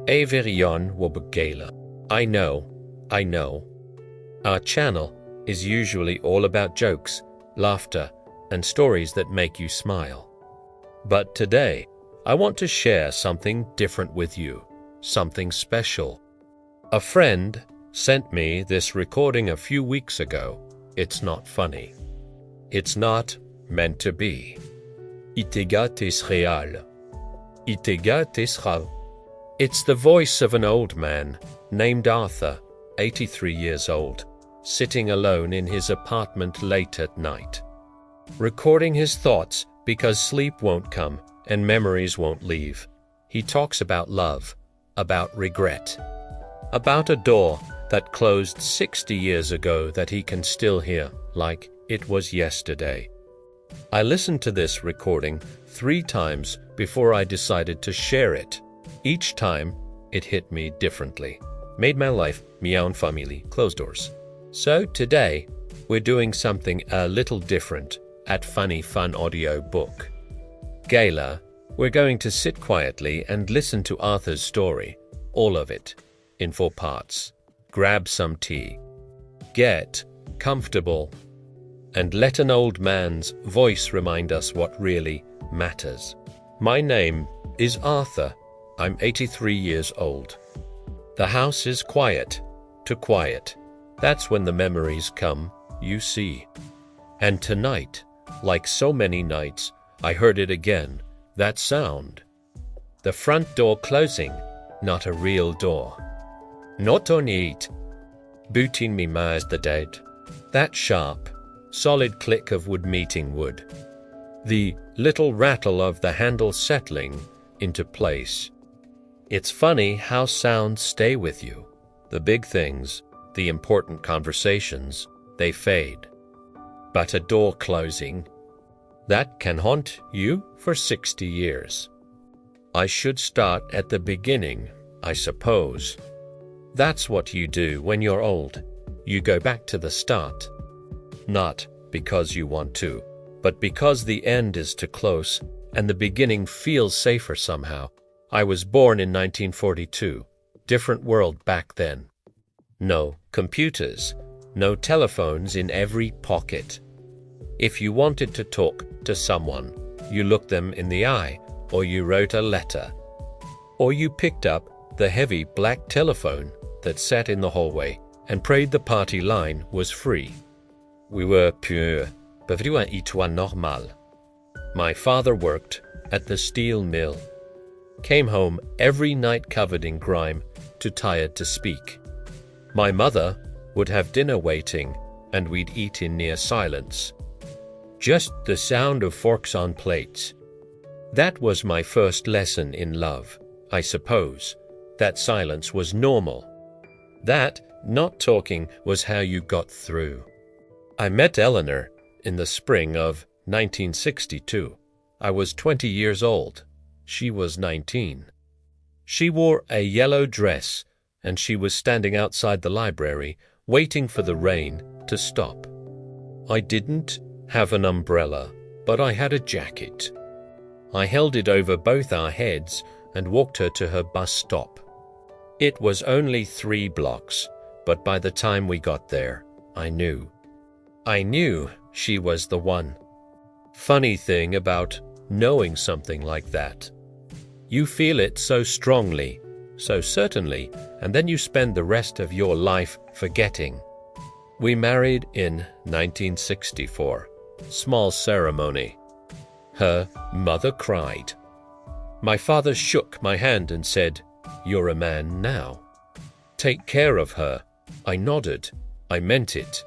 Averion wobe Gala. I know. Our channel is usually all about jokes, laughter, and stories that make you smile. But today, I want to share something different with you, something special. A friend sent me this recording a few weeks ago. It's not funny. It's not meant to be. Itega tes real. Itega tes real. It's the voice of an old man named Arthur, 83 years old, sitting alone in his apartment late at night, recording his thoughts because sleep won't come and memories won't leave. He talks about love, about regret, about a door that closed 60 years ago that he can still hear like it was yesterday. I listened to this recording 3 times before I decided to share it. Each time, it hit me differently, made my life, my own family, closed doors. So today, we're doing something a little different at Funny Fun Audio Book. Gala, we're going to sit quietly and listen to Arthur's story, all of it, in 4 parts. Grab some tea, get comfortable, and let an old man's voice remind us what really matters. My name is Arthur. I'm 83 years old. The house is quiet, too quiet. That's when the memories come, you see. And tonight, like so many nights, I heard it again, that sound. The front door closing, not a real door. Not on it. Booting me ma's the dead. That sharp, solid click of wood meeting wood. The little rattle of the handle settling into place. It's funny how sounds stay with you. The big things, the important conversations, they fade. But a door closing, that can haunt you for 60 years. I should start at the beginning, I suppose. That's what you do when you're old. You go back to the start. Not because you want to, but because the end is too close and the beginning feels safer somehow. I was born in 1942. Different world back then. No computers, no telephones in every pocket. If you wanted to talk to someone, you looked them in the eye, or you wrote a letter, or you picked up the heavy black telephone that sat in the hallway and prayed the party line was free. We were pure, bevriou un itoine normal. My father worked at the steel mill. Came home every night covered in grime, too tired to speak. My mother would have dinner waiting, and we'd eat in near silence. Just the sound of forks on plates. That was my first lesson in love, I suppose. That silence was normal. That not talking was how you got through. I met Eleanor in the spring of 1962. I was 20 years old. She was 19. She wore a yellow dress, and she was standing outside the library, waiting for the rain to stop. I didn't have an umbrella, but I had a jacket. I held it over both our heads and walked her to her bus stop. It was only 3 blocks, but by the time we got there, I knew. I knew she was the one. Funny thing about knowing something like that. You feel it so strongly, so certainly, and then you spend the rest of your life forgetting. We married in 1964. Small ceremony. Her mother cried. My father shook my hand and said, "You're a man now. Take care of her." I nodded. I meant it.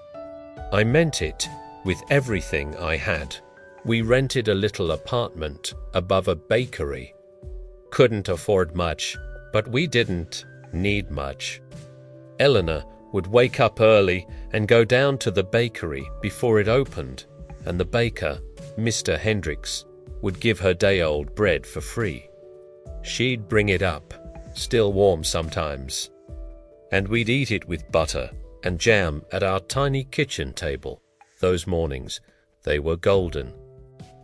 I meant it with everything I had. We rented a little apartment above a bakery. Couldn't afford much, but we didn't need much. Eleanor would wake up early and go down to the bakery before it opened, and the baker, Mr. Hendricks, would give her day-old bread for free. She'd bring it up, still warm sometimes, and we'd eat it with butter and jam at our tiny kitchen table. Those mornings, they were golden.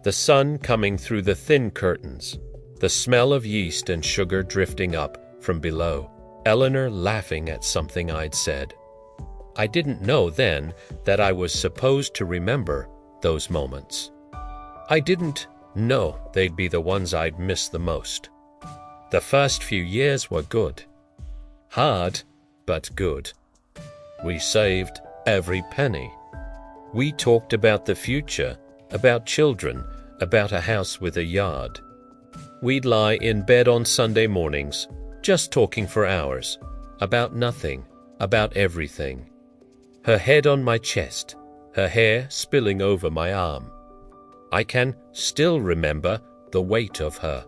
The sun coming through the thin curtains, the smell of yeast and sugar drifting up from below, Eleanor laughing at something I'd said. I didn't know then that I was supposed to remember those moments. I didn't know they'd be the ones I'd miss the most. The first few years were good. Hard, but good. We saved every penny. We talked about the future, about children, about a house with a yard. We'd lie in bed on Sunday mornings, just talking for hours, about nothing, about everything. Her head on my chest, her hair spilling over my arm. I can still remember the weight of her.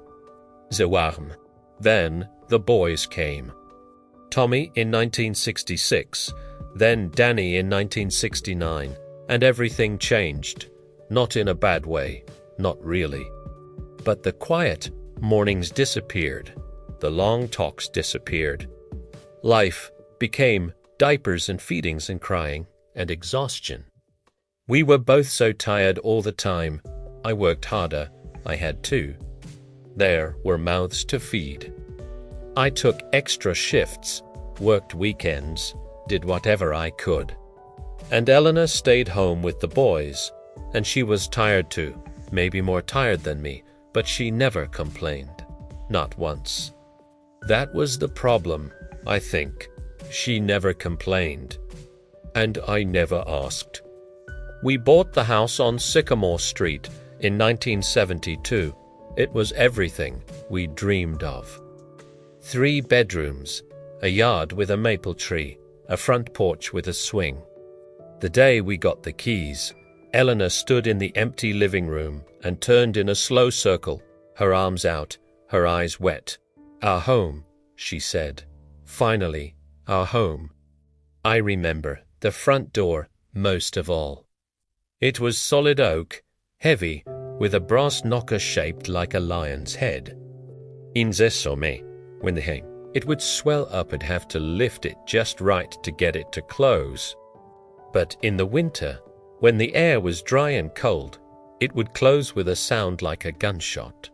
So warm. Then the boys came. Tommy in 1966, then Danny in 1969, and everything changed. Not in a bad way, not really. But the quiet mornings disappeared. The long talks disappeared. Life became diapers and feedings and crying and exhaustion. We were both so tired all the time. I worked harder. I had to. There were mouths to feed. I took extra shifts, worked weekends, did whatever I could. And Eleanor stayed home with the boys, and she was tired too, maybe more tired than me, but she never complained. Not once. That was the problem, I think. She never complained. And I never asked. We bought the house on Sycamore Street in 1972. It was everything we dreamed of. 3 bedrooms, a yard with a maple tree, a front porch with a swing. The day we got the keys, Eleanor stood in the empty living room and turned in a slow circle, her arms out, her eyes wet. "Our home," she said. "Finally, our home." I remember the front door most of all. It was solid oak, heavy, with a brass knocker shaped like a lion's head. In the summer, when they hang, it would swell up and have to lift it just right to get it to close. But in the winter, when the air was dry and cold, it would close with a sound like a gunshot.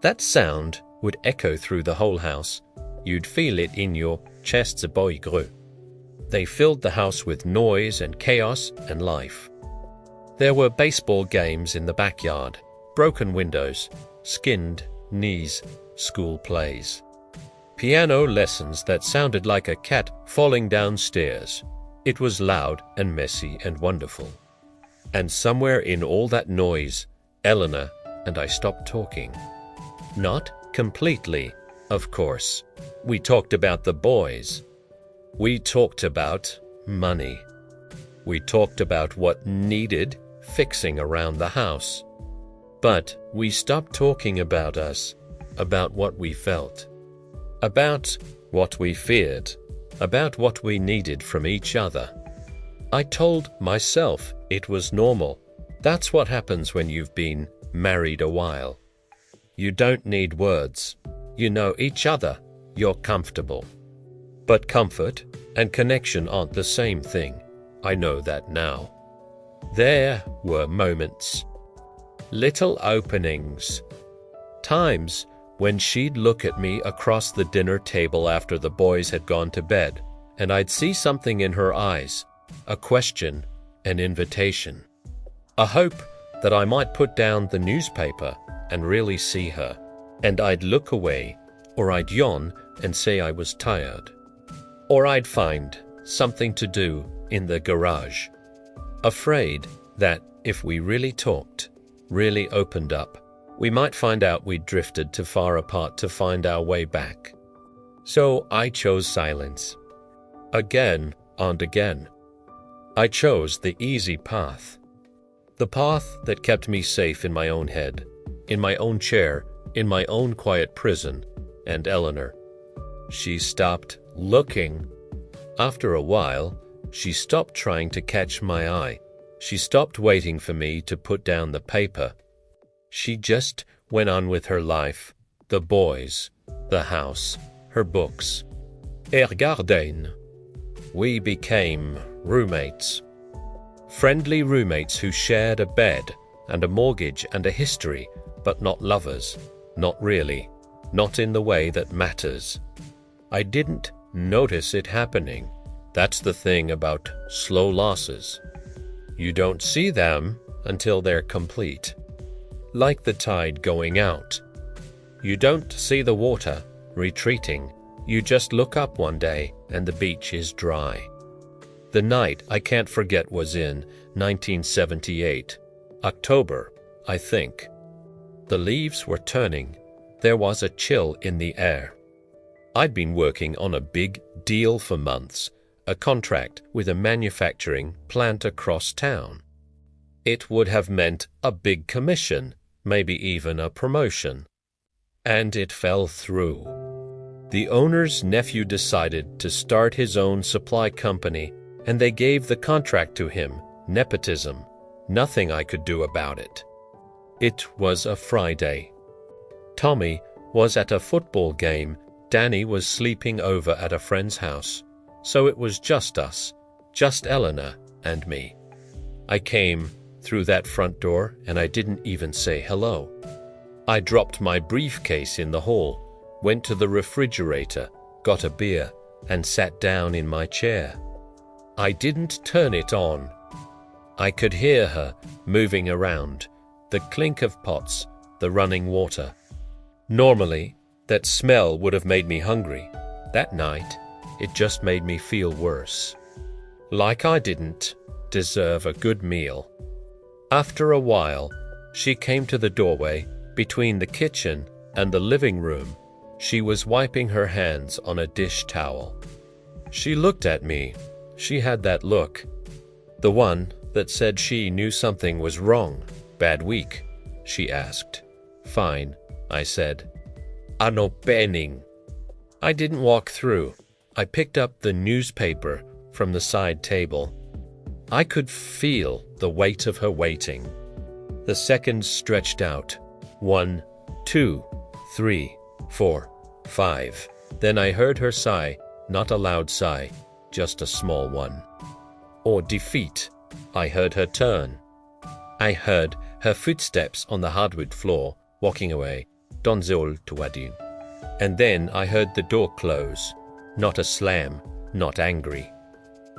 That sound would echo through the whole house. You'd feel it in your chests boy gros. They filled the house with noise and chaos and life. There were baseball games in the backyard, broken windows, skinned knees, school plays. Piano lessons that sounded like a cat falling downstairs. It was loud and messy and wonderful. And somewhere in all that noise, Eleanor and I stopped talking. Not completely, of course. We talked about the boys. We talked about money. We talked about what needed fixing around the house. But we stopped talking about us, about what we felt, about what we feared, about what we needed from each other. I told myself it was normal. That's what happens when you've been married a while. You don't need words. You know each other. You're comfortable. But comfort and connection aren't the same thing. I know that now. There were moments, little openings, times when she'd look at me across the dinner table after the boys had gone to bed, and I'd see something in her eyes, a question, an invitation, a hope that I might put down the newspaper and really see her, and I'd look away, or I'd yawn and say I was tired, or I'd find something to do in the garage, afraid that if we really talked, really opened up, we might find out we'd drifted too far apart to find our way back. So I chose silence. Again and again. I chose the easy path. The path that kept me safe in my own head, in my own chair, in my own quiet prison, and Eleanor. She stopped looking. After a while, she stopped trying to catch my eye. She stopped waiting for me to put down the paper. She just went on with her life, the boys, the house, her books. Et regardez. We became roommates. Friendly roommates who shared a bed and a mortgage and a history, but not lovers. Not really. Not in the way that matters. I didn't notice it happening. That's the thing about slow losses. You don't see them until they're complete. Like the tide going out. You don't see the water retreating. You just look up one day and the beach is dry. The night I can't forget was in 1978. October, I think. The leaves were turning. There was a chill in the air. I'd been working on a big deal for months, a contract with a manufacturing plant across town. It would have meant a big commission, maybe even a promotion. And it fell through. The owner's nephew decided to start his own supply company, and they gave the contract to him. Nepotism. Nothing I could do about it. It was a Friday. Tommy was at a football game. Danny was sleeping over at a friend's house. So it was just us, just Eleanor and me. I came through that front door and I didn't even say hello. I dropped my briefcase in the hall, went to the refrigerator, got a beer, and sat down in my chair. I didn't turn it on. I could hear her moving around, the clink of pots, the running water. Normally, that smell would have made me hungry. That night, it just made me feel worse. Like I didn't deserve a good meal. After a while, she came to the doorway between the kitchen and the living room. She was wiping her hands on a dish towel. She looked at me. She had that look. The one that said she knew something was wrong. Bad week, she asked. Fine, I said. Ano pening. I didn't walk through. I picked up the newspaper from the side table. I could feel the weight of her waiting. The seconds stretched out. 1, 2, 3, 4, 5. Then I heard her sigh, not a loud sigh, just a small one. Or defeat. I heard her turn. I heard her footsteps on the hardwood floor, walking away. Donzeol tuadin. And then I heard the door close. Not a slam, not angry.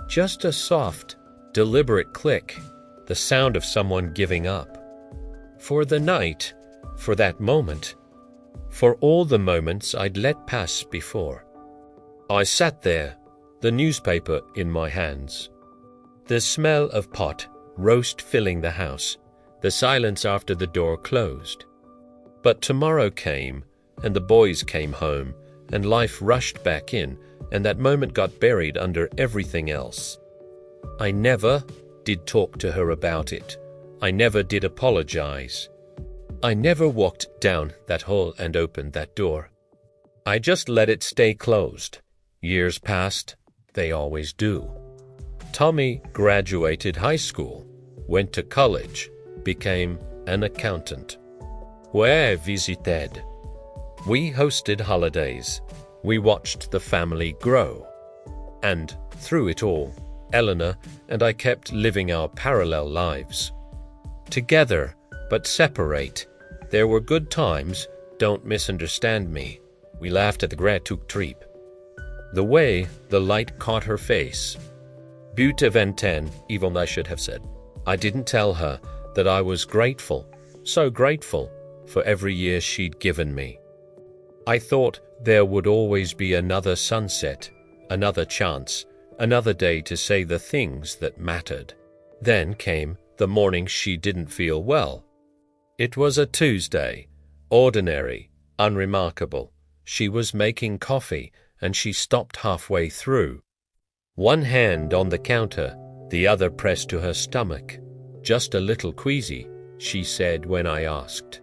Just a soft, deliberate click, the sound of someone giving up. For the night, for that moment, for all the moments I'd let pass before. I sat there, the newspaper in my hands. The smell of pot roast filling the house, the silence after the door closed. But tomorrow came, and the boys came home, and life rushed back in, and that moment got buried under everything else. I never did talk to her about it. I never did apologize. I never walked down that hall and opened that door. I just let it stay closed. Years passed. They always do. Tommy graduated high school, went to college, became an accountant. We visited. We hosted holidays. We watched the family grow. And through it all, Eleanor and I kept living our parallel lives. Together, but separate. There were good times, don't misunderstand me. We laughed at the grad-took trip. The way the light caught her face. Beauty venten, even I should have said. I didn't tell her that I was grateful, so grateful, for every year she'd given me. I thought there would always be another sunset, another chance, another day to say the things that mattered. Then came the morning she didn't feel well. It was a Tuesday, ordinary, unremarkable. She was making coffee, and she stopped halfway through. One hand on the counter, the other pressed to her stomach. Just a little queasy, she said when I asked.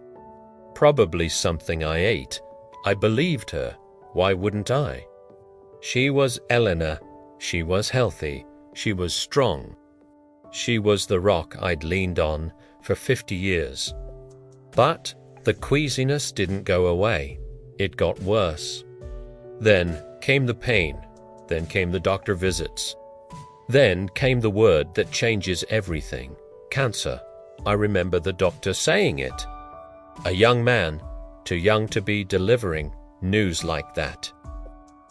Probably something I ate. I believed her. Why wouldn't I? She was Eleanor. She was healthy. She was strong. She was the rock I'd leaned on for 50 years. But the queasiness didn't go away. It got worse. Then came the pain. Then came the doctor visits. Then came the word that changes everything. Cancer. I remember the doctor saying it. A young man, too young to be delivering news like that.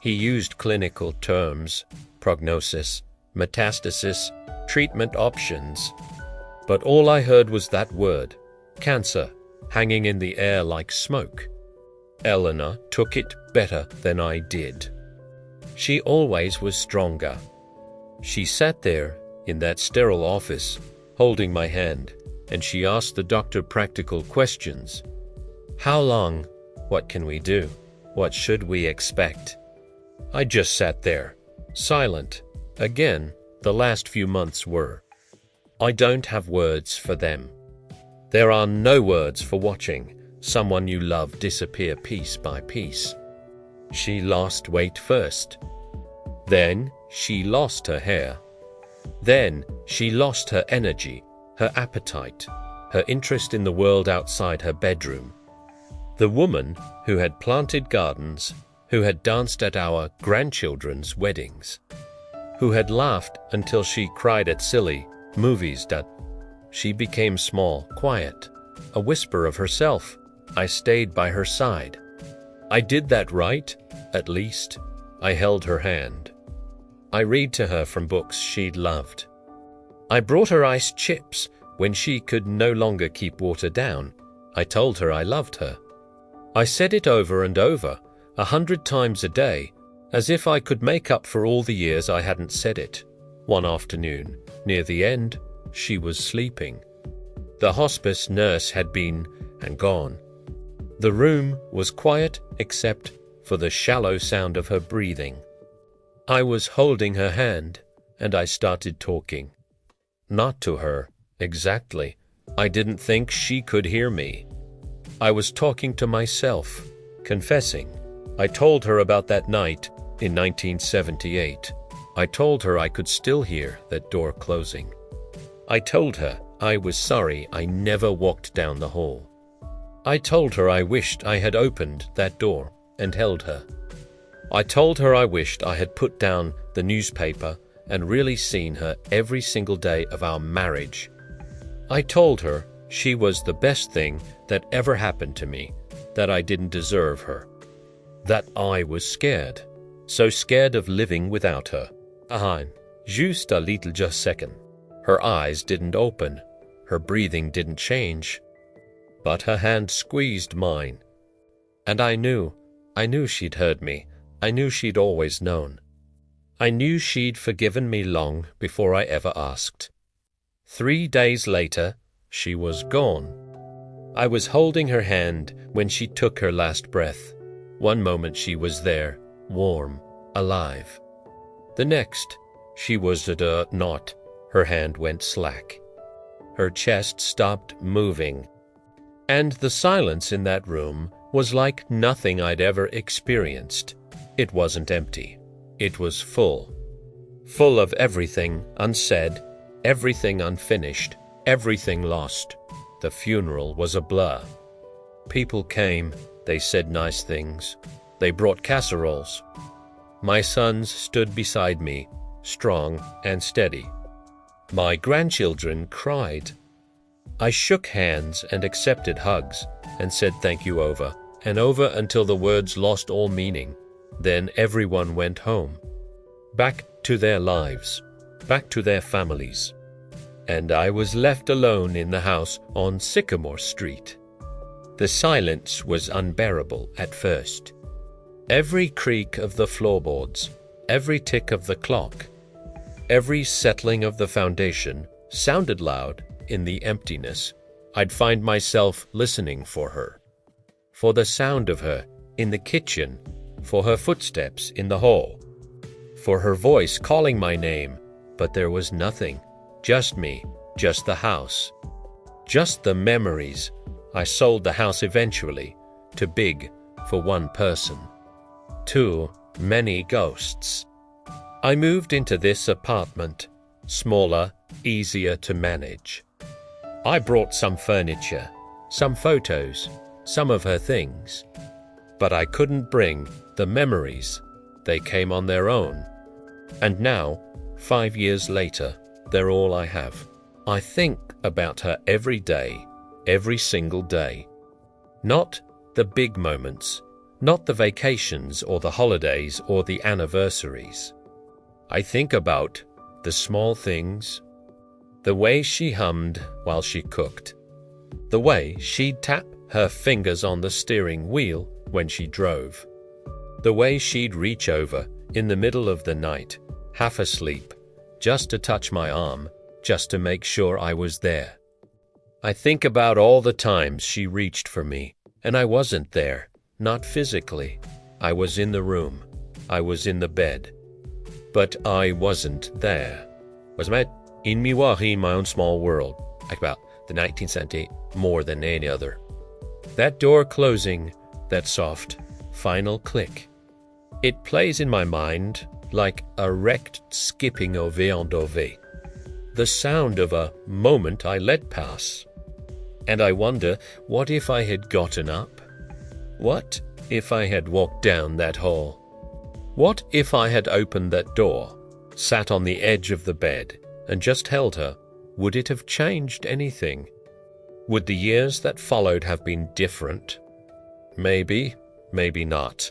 He used clinical terms, prognosis, metastasis, treatment options. But all I heard was that word, cancer, hanging in the air like smoke. Eleanor took it better than I did. She always was stronger. She sat there in that sterile office, holding my hand, and she asked the doctor practical questions. How long? What can we do? What should we expect? I just sat there, silent. Again, the last few months were. I don't have words for them. There are no words for watching someone you love disappear piece by piece. She lost weight first. Then she lost her hair. Then she lost her energy, her appetite, her interest in the world outside her bedroom. The woman who had planted gardens, who had danced at our grandchildren's weddings, who had laughed until she cried at silly movies that she became small, quiet, a whisper of herself. I stayed by her side. I did that right, at least. I held her hand. I read to her from books she'd loved. I brought her iced chips when she could no longer keep water down. I told her I loved her. I said it over and over, 100 times a day, as if I could make up for all the years I hadn't said it. One afternoon, near the end, she was sleeping. The hospice nurse had been and gone. The room was quiet except for the shallow sound of her breathing. I was holding her hand, and I started talking. Not to her, exactly. I didn't think she could hear me. I was talking to myself, confessing. I told her about that night in 1978. I told her I could still hear that door closing. I told her I was sorry I never walked down the hall. I told her I wished I had opened that door and held her. I told her I wished I had put down the newspaper and really seen her every single day of our marriage. I told her she was the best thing that ever happened to me, that I didn't deserve her, that I was scared, so scared of living without her. Just a little second. Her eyes didn't open, her breathing didn't change, but her hand squeezed mine. And I knew she'd heard me. I knew she'd always known. I knew she'd forgiven me long before I ever asked. 3 days later, she was gone. I was holding her hand when she took her last breath. One moment she was there, warm, alive. The next, she was not. Her hand went slack. Her chest stopped moving. And the silence in that room was like nothing I'd ever experienced. It wasn't empty. It was full. Full of everything unsaid, everything unfinished, everything lost. The funeral was a blur. People came, they said nice things. They brought casseroles. My sons stood beside me, strong and steady. My grandchildren cried. I shook hands and accepted hugs and said thank you over and over until the words lost all meaning. Then everyone went home, back to their lives, back to their families. And I was left alone in the house on Sycamore Street. The silence was unbearable at first. Every creak of the floorboards, every tick of the clock, every settling of the foundation sounded loud in the emptiness. I'd find myself listening for her, for the sound of her in the kitchen, for her footsteps in the hall, for her voice calling my name, but there was nothing, just me, just the house, just the memories. I sold the house eventually, too big for one person, too many ghosts. I moved into this apartment, smaller, easier to manage. I brought some furniture, some photos, some of her things, but I couldn't bring the memories. They came on their own. And now, 5 years later, they're all I have. I think about her every day, every single day. Not the big moments, Not the vacations or the holidays or the anniversaries. I think about the small things, the way she hummed while she cooked, the way she'd tap her fingers on the steering wheel when she drove, the way she'd reach over in the middle of the night, half asleep, just to touch my arm, just to make sure I was there. I think about all the times she reached for me, and I wasn't there, not physically. I was in the room. I was in the bed. But I wasn't there. Was met in Milwaukee, my own small world, like about the 19th century, more than any other. That door closing, that soft, final click. It plays in my mind like a wrecked skipping of Dove. The sound of a moment I let pass. And I wonder, what if I had gotten up? What if I had walked down that hall? What if I had opened that door, sat on the edge of the bed, and just held her? Would it have changed anything? Would the years that followed have been different? Maybe, maybe not.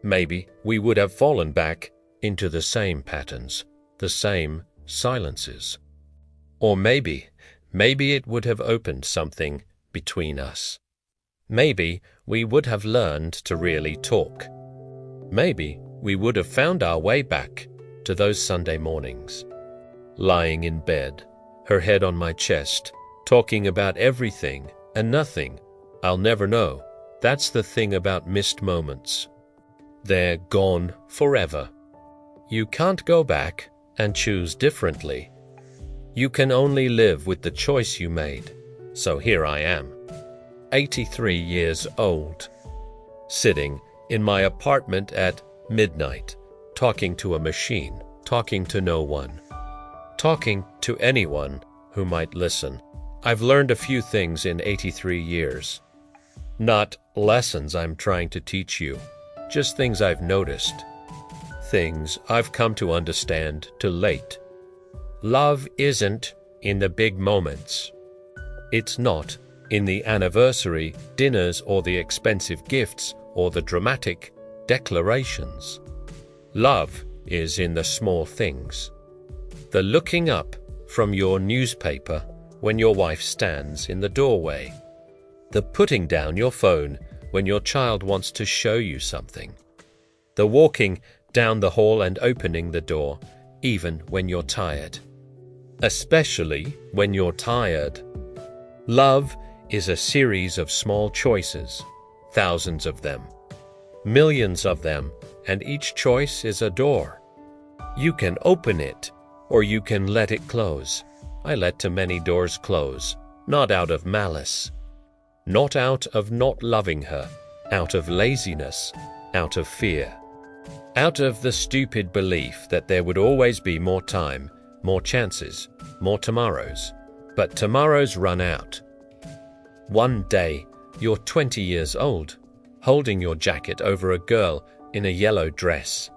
Maybe we would have fallen back into the same patterns, the same silences. Or maybe it would have opened something between us. Maybe we would have learned to really talk. Maybe we would have found our way back to those Sunday mornings, lying in bed, her head on my chest, talking about everything and nothing. I'll never know. That's the thing about missed moments. They're gone forever. You can't go back and choose differently. You can only live with the choice you made. So here I am, 83 years old, sitting in my apartment at midnight, talking to a machine, talking to no one, talking to anyone who might listen. I've learned a few things in 83 years. Not lessons I'm trying to teach you, just things I've noticed, things I've come to understand too late. Love isn't in the big moments. It's not in the anniversary dinners or the expensive gifts or the dramatic declarations. Love is in the small things. The looking up from your newspaper when your wife stands in the doorway. The putting down your phone when your child wants to show you something. The walking down the hall and opening the door even when you're tired. Especially when you're tired. Love is a series of small choices, thousands of them, millions of them, and each choice is a door. You can open it, or you can let it close. I let too many doors close, not out of malice, not out of not loving her, out of laziness, out of fear, out of the stupid belief that there would always be more time, more chances, more tomorrows. But tomorrows run out. One day, you're 20 years old, holding your jacket over a girl in a yellow dress.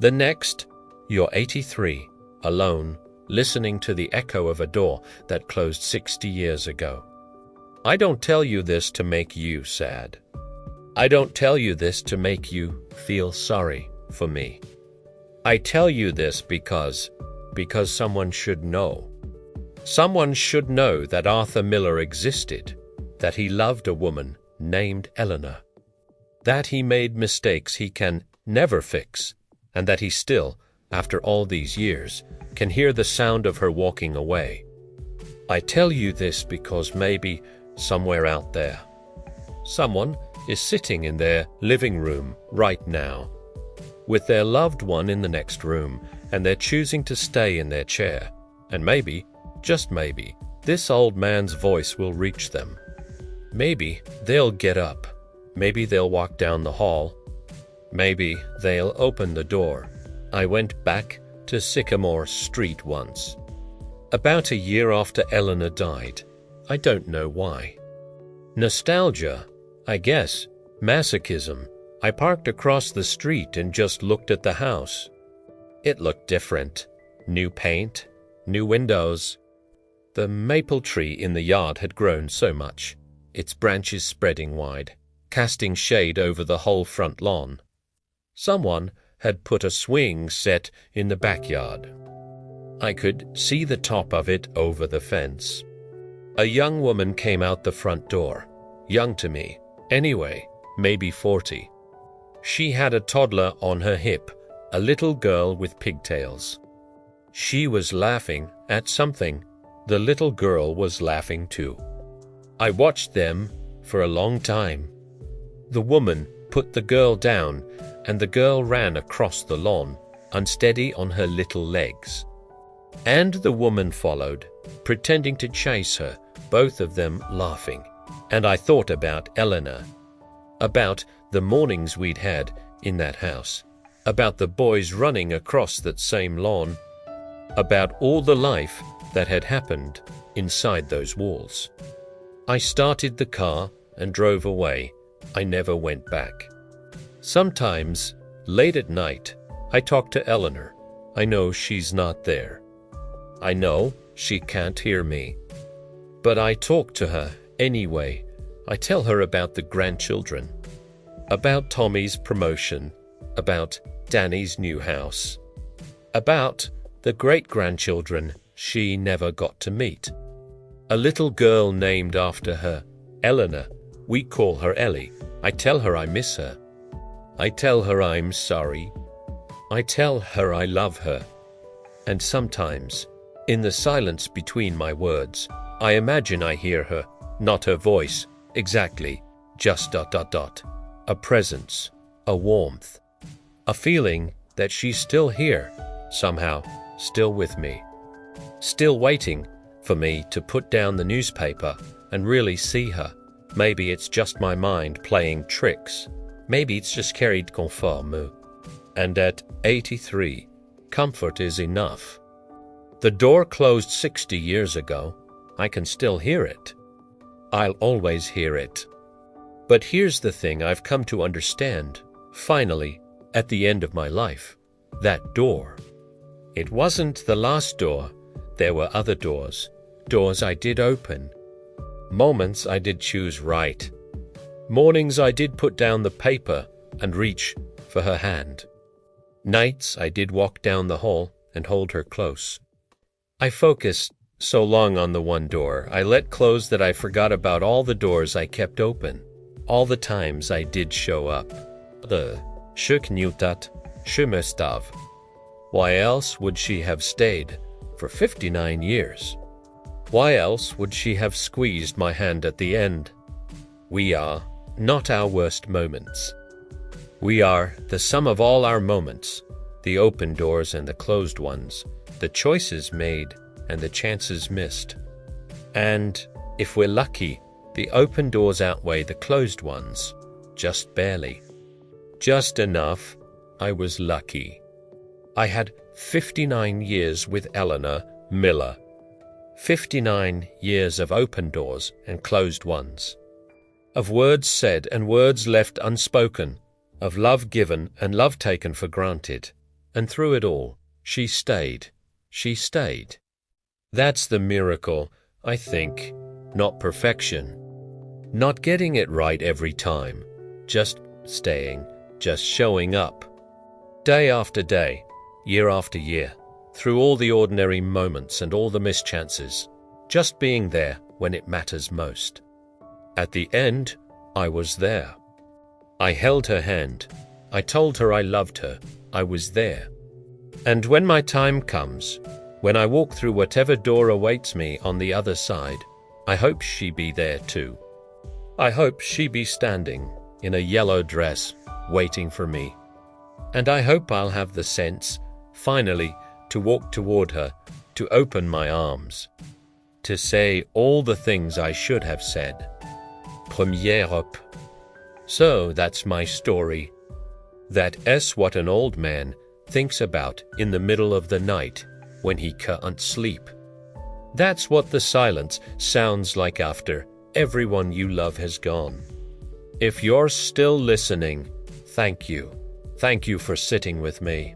The next, you're 83, alone, listening to the echo of a door that closed 60 years ago. I don't tell you this to make you sad. I don't tell you this to make you feel sorry for me. I tell you this because someone should know. Someone should know that Arthur Miller existed, that he loved a woman named Eleanor, that he made mistakes he can never fix, and that he still, after all these years, can hear the sound of her walking away. I tell you this because maybe somewhere out there, someone is sitting in their living room right now, with their loved one in the next room, and they're choosing to stay in their chair, and maybe, just maybe, this old man's voice will reach them. Maybe they'll get up. Maybe they'll walk down the hall. Maybe they'll open the door. I went back to Sycamore Street once, about a year after Eleanor died. I don't know why. Nostalgia, I guess. Masochism. I parked across the street and just looked at the house. It looked different. New paint, new windows. The maple tree in the yard had grown so much, its branches spreading wide. casting shade over the whole front lawn. Someone had put a swing set in the backyard. I could see the top of it over the fence. A young woman came out the front door, young to me, anyway, maybe 40. She had a toddler on her hip, a little girl with pigtails. She was laughing at something. The little girl was laughing too. I watched them for a long time. The woman put the girl down, and the girl ran across the lawn, unsteady on her little legs. And the woman followed, pretending to chase her, both of them laughing. And I thought about Eleanor, about the mornings we'd had in that house, about the boys running across that same lawn, about all the life that had happened inside those walls. I started the car and drove away. I never went back. Sometimes, late at night, I talk to Eleanor. I know she's not there. I know she can't hear me. But I talk to her anyway. I tell her about the grandchildren, about Tommy's promotion, about Danny's new house, about the great-grandchildren she never got to meet. A little girl named after her, Eleanor. We call her Ellie. I tell her I miss her. I tell her I'm sorry. I tell her I love her. And sometimes, in the silence between my words, I imagine I hear her, not her voice, exactly, just ... A presence, a warmth, a feeling that she's still here, somehow, still with me, still waiting for me to put down the newspaper and really see her. Maybe it's just my mind playing tricks. Maybe it's just carried conforme. And at 83, comfort is enough. The door closed 60 years ago. I can still hear it. I'll always hear it. But here's the thing I've come to understand, finally, at the end of my life. That door. It wasn't the last door. There were other doors. Doors I did open. Moments I did choose right. Mornings I did put down the paper and reach for her hand. Nights I did walk down the hall and hold her close. I focused so long on the one door, I let close that I forgot about all the doors I kept open, all the times I did show up. Je knutat, je me stav. Why else would she have stayed for 59 years? Why else would she have squeezed my hand at the end? We are not our worst moments. We are the sum of all our moments, the open doors and the closed ones, the choices made and the chances missed. And if we're lucky, the open doors outweigh the closed ones, just barely. Just enough. I was lucky. I had 59 years with Eleanor Miller. 59 years of open doors and closed ones. Of words said and words left unspoken, of love given and love taken for granted. And through it all, she stayed. She stayed. That's the miracle, I think, not perfection. Not getting it right every time, just staying, just showing up. Day after day, year after year, through all the ordinary moments and all the mischances, just being there when it matters most. At the end, I was there. I held her hand. I told her I loved her. I was there. And when my time comes, when I walk through whatever door awaits me on the other side, I hope she be there too. I hope she be standing in a yellow dress, waiting for me. And I hope I'll have the sense, finally, to walk toward her, to open my arms, to say all the things I should have said. Première up. So that's my story. That's what an old man thinks about in the middle of the night when he can't sleep. That's what the silence sounds like after everyone you love has gone. If you're still listening, thank you. Thank you for sitting with me.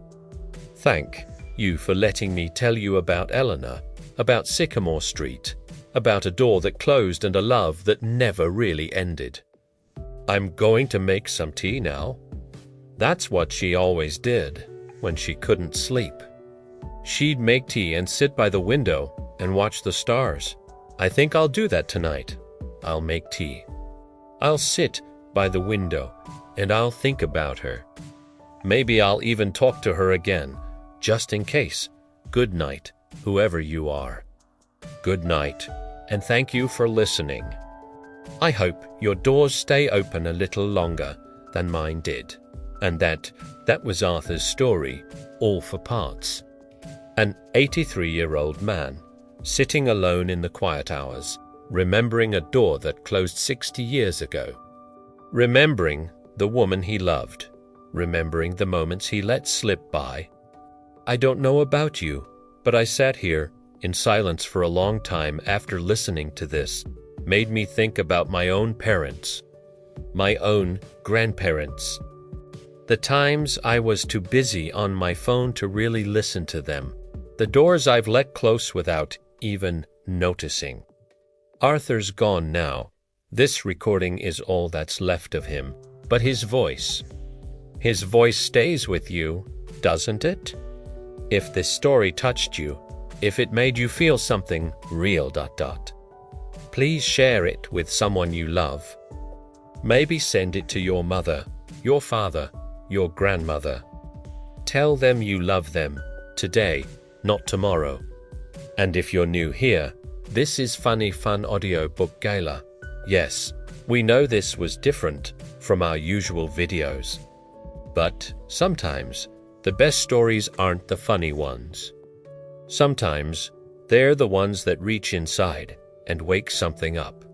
Thank you for letting me tell you about Eleanor, about Sycamore Street, about a door that closed and a love that never really ended. I'm going to make some tea now. That's what she always did when she couldn't sleep. She'd make tea and sit by the window and watch the stars. I think I'll do that tonight. I'll make tea. I'll sit by the window and I'll think about her. Maybe I'll even talk to her again, just in case. Good night, whoever you are. Good night, and thank you for listening. I hope your doors stay open a little longer than mine did, and that was Arthur's story, all for parts. An 83-year-old man, sitting alone in the quiet hours, remembering a door that closed 60 years ago. Remembering the woman he loved, remembering the moments he let slip by. I don't know about you, but I sat here in silence for a long time after listening to this. Made me think about my own parents, my own grandparents. The times I was too busy on my phone to really listen to them. The doors I've let close without even noticing. Arthur's gone now. This recording is all that's left of him. But his voice stays with you, doesn't it? If this story touched you, if it made you feel something real, please share it with someone you love. Maybe send it to your mother, your father, your grandmother. Tell them you love them today, not tomorrow. And if you're new here, this is Funny Fun Audiobook Gala. Yes, we know this was different from our usual videos. But sometimes the best stories aren't the funny ones. Sometimes they're the ones that reach inside and wake something up.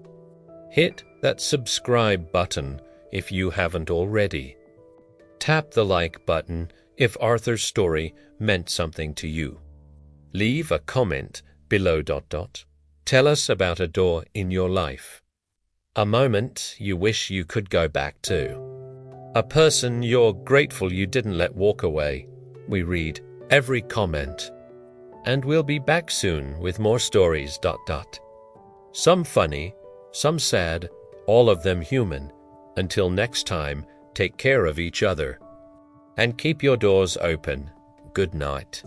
Hit that subscribe button if you haven't already. Tap the like button if Arthur's story meant something to you. Leave a comment below. Tell us about a door in your life. A moment you wish you could go back to. A person you're grateful you didn't let walk away. We read every comment. And we'll be back soon with more stories. Some funny, some sad, all of them human. Until next time, take care of each other. And keep your doors open. Good night.